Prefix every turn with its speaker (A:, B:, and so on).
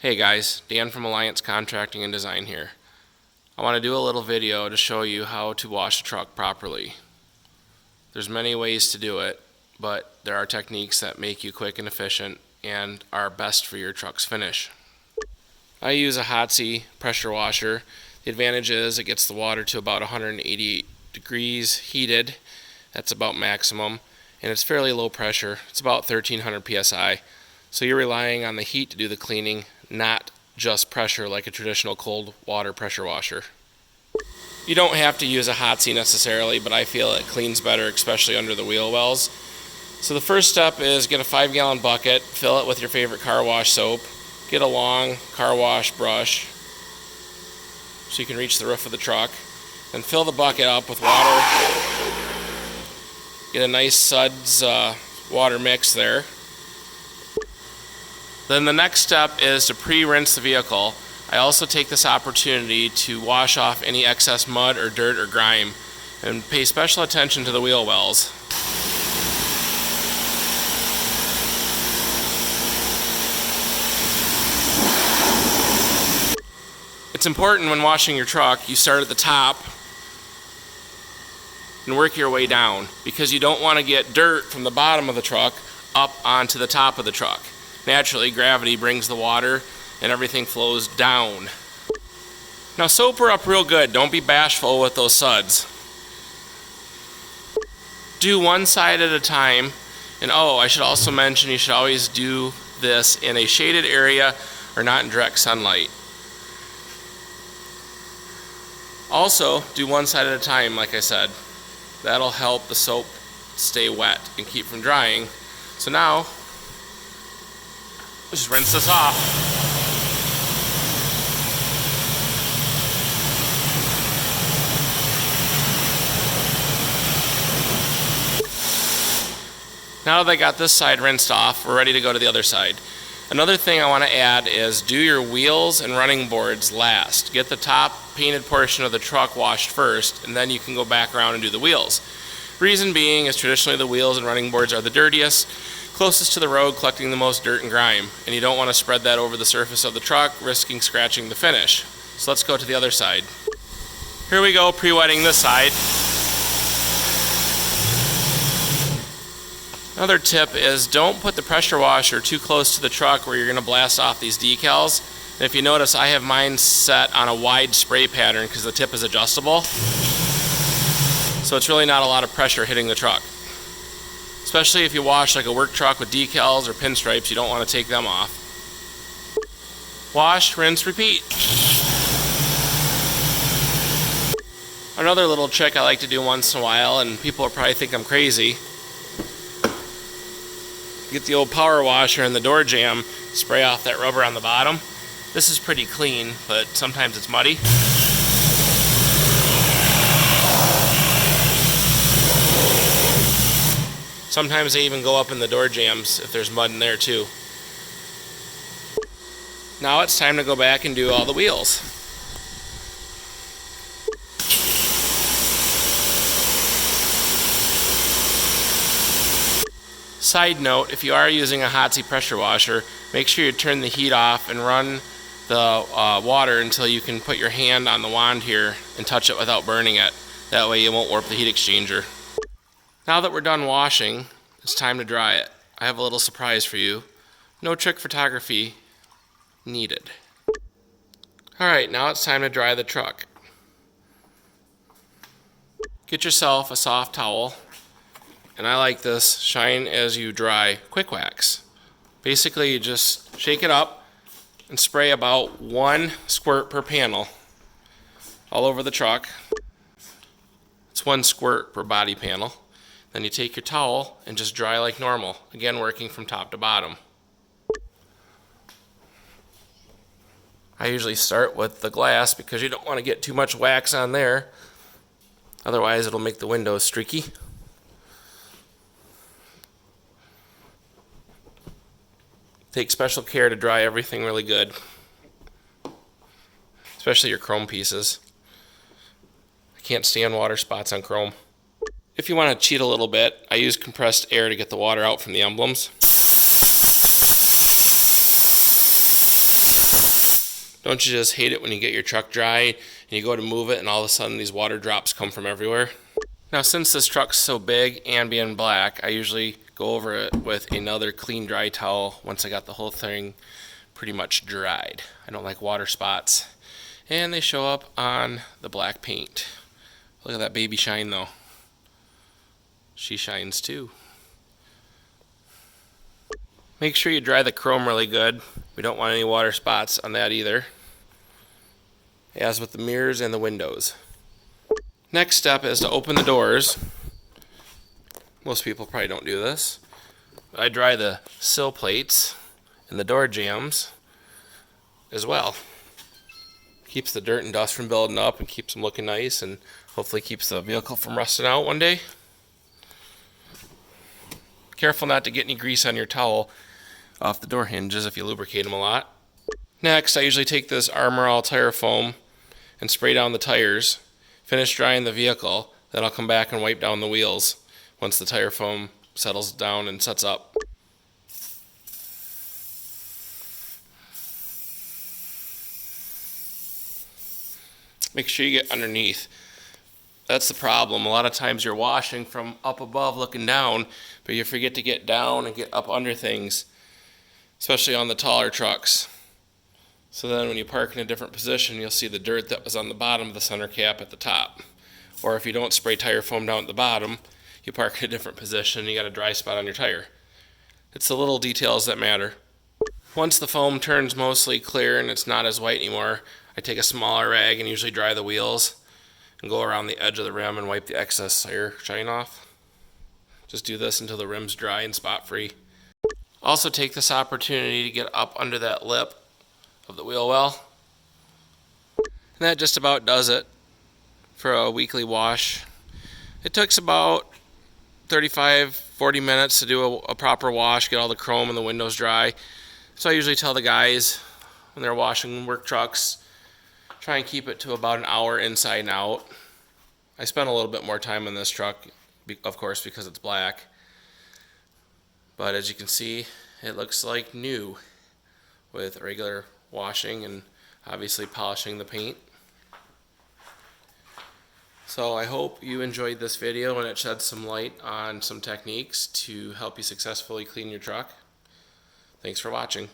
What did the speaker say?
A: Hey guys, Dan from Alliance Contracting and Design here. I want to do a little video to show you how to wash a truck properly. There's many ways to do it, but there are techniques that make you quick and efficient and are best for your truck's finish. I use a Hotzi pressure washer. The advantage is it gets the water to about 188 degrees heated. That's about maximum, and it's fairly low pressure. It's about 1300 psi. So you're relying on the heat to do the cleaning, not just pressure like a traditional cold water pressure washer. You don't have to use a Hotzi necessarily, but I feel it cleans better, especially under the wheel wells. So the first step is get a 5-gallon bucket, fill it with your favorite car wash soap, get a long car wash brush so you can reach the roof of the truck, then fill the bucket up with water. Get a nice suds water mix there. Then the next step is to pre-rinse the vehicle. I also take this opportunity to wash off any excess mud or dirt or grime and pay special attention to the wheel wells. It's important when washing your truck, you start at the top and work your way down, because you don't want to get dirt from the bottom of the truck up onto the top of the truck. Naturally, gravity brings the water and everything flows down. Now soap her up real good. Don't be bashful with those suds. Do one side at a time. And I should also mention you should always do this in a shaded area or not in direct sunlight. Also, do one side at a time, like I said. That'll help the soap stay wet and keep from drying. So now, just rinse this off. Now that I got this side rinsed off, we're ready to go to the other side. Another thing I want to add is do your wheels and running boards last. Get the top painted portion of the truck washed first, and then you can go back around and do the wheels. Reason being is traditionally the wheels and running boards are the dirtiest, closest to the road, collecting the most dirt and grime, and you don't want to spread that over the surface of the truck, risking scratching the finish. So let's go to the other side. Here we go, pre-wetting this side. Another tip is don't put the pressure washer too close to the truck where you're going to blast off these decals. And if you notice, I have mine set on a wide spray pattern because the tip is adjustable. So it's really not a lot of pressure hitting the truck. Especially if you wash like a work truck with decals or pinstripes, you don't want to take them off. Wash, rinse, repeat. Another little trick I like to do once in a while, and people will probably think I'm crazy. Get the old power washer and the door jamb, spray off that rubber on the bottom. This is pretty clean, but sometimes it's muddy. Sometimes they even go up in the door jambs if there's mud in there too. Now it's time to go back and do all the wheels. Side note, if you are using a Hotzi pressure washer, make sure you turn the heat off and run the water until you can put your hand on the wand here and touch it without burning it. That way you won't warp the heat exchanger. Now that we're done washing, it's time to dry it. I have a little surprise for you. No trick photography needed. Alright, now it's time to dry the truck. Get yourself a soft towel, and I like this shine as you dry quick wax. Basically you just shake it up and spray about 1 squirt per panel all over the truck. It's 1 squirt per body panel. Then you take your towel and just dry like normal, again working from top to bottom. I usually start with the glass because you don't want to get too much wax on there, otherwise it'll make the windows streaky. Take special care to dry everything really good, especially your chrome pieces. I can't stand water spots on chrome. If you want to cheat a little bit, I use compressed air to get the water out from the emblems. Don't you just hate it when you get your truck dry and you go to move it and all of a sudden these water drops come from everywhere? Now, since this truck's so big and being black, I usually go over it with another clean dry towel once I got the whole thing pretty much dried. I don't like water spots, and they show up on the black paint. Look at that baby shine though. She shines too. Make sure you dry the chrome really good. We don't want any water spots on that either, as with the mirrors and the windows. Next step is to open the doors. Most people probably don't do this. I dry the sill plates and the door jambs as well. Keeps the dirt and dust from building up and keeps them looking nice, and hopefully keeps the vehicle from rusting out one day. Careful not to get any grease on your towel off the door hinges if you lubricate them a lot. Next, I usually take this Armor All tire foam and spray down the tires. Finish drying the vehicle, then I'll come back and wipe down the wheels once the tire foam settles down and sets up. Make sure you get underneath. That's the problem. A lot of times you're washing from up above looking down, but you forget to get down and get up under things, especially on the taller trucks. So then when you park in a different position, you'll see the dirt that was on the bottom of the center cap at the top. Or if you don't spray tire foam down at the bottom, you park in a different position and you got a dry spot on your tire. It's the little details that matter. Once the foam turns mostly clear and it's not as white anymore, I take a smaller rag and usually dry the wheels and go around the edge of the rim and wipe the excess tire shine off. Just do this until the rim's dry and spot free. Also take this opportunity to get up under that lip of the wheel well. And that just about does it for a weekly wash. It takes about 35-40 minutes to do a proper wash, get all the chrome and the windows dry. So I usually tell the guys when they're washing work trucks, try and keep it to about an hour inside and out. I spent a little bit more time on this truck, of course, because it's black. But as you can see, it looks like new with regular washing and obviously polishing the paint. So I hope you enjoyed this video and it sheds some light on some techniques to help you successfully clean your truck. Thanks for watching.